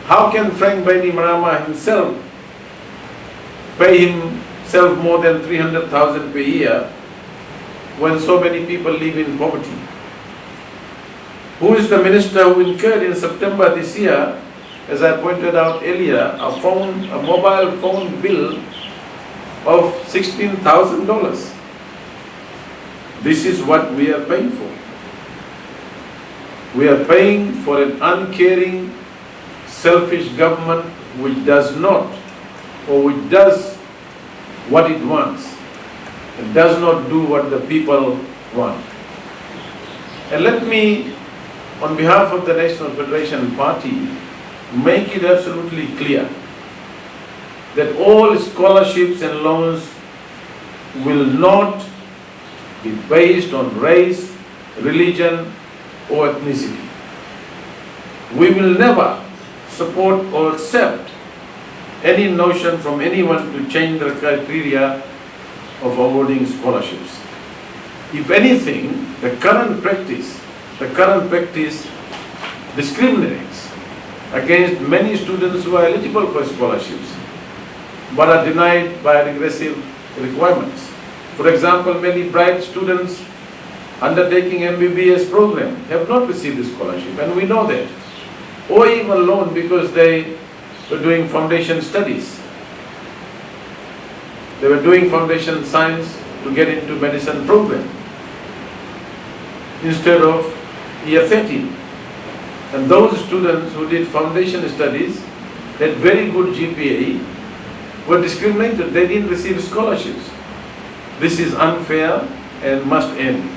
How can Frank Bainimarama himself pay himself more than 300,000 per year when so many people live in poverty? Who is the minister who incurred in September this year, as I pointed out earlier, a mobile phone bill of $16,000? This is what we are paying for. We are paying for an uncaring, selfish government which does not, or which does what it wants, and does not do what the people want. And let me, on behalf of the National Federation Party, make it absolutely clear that all scholarships and loans will not be based on race, religion, or ethnicity. We will never support or accept any notion from anyone to change the criteria of awarding scholarships. If anything, the current practice discriminates against many students who are eligible for scholarships but are denied by regressive requirements. For example, many bright students undertaking MBBS program have not received a scholarship, and we know that, or even loan because they were doing foundation studies. They were doing foundation science to get into medicine program instead of year 13. And those students who did foundation studies had very good GPA were discriminated. They didn't receive scholarships. This is unfair and must end.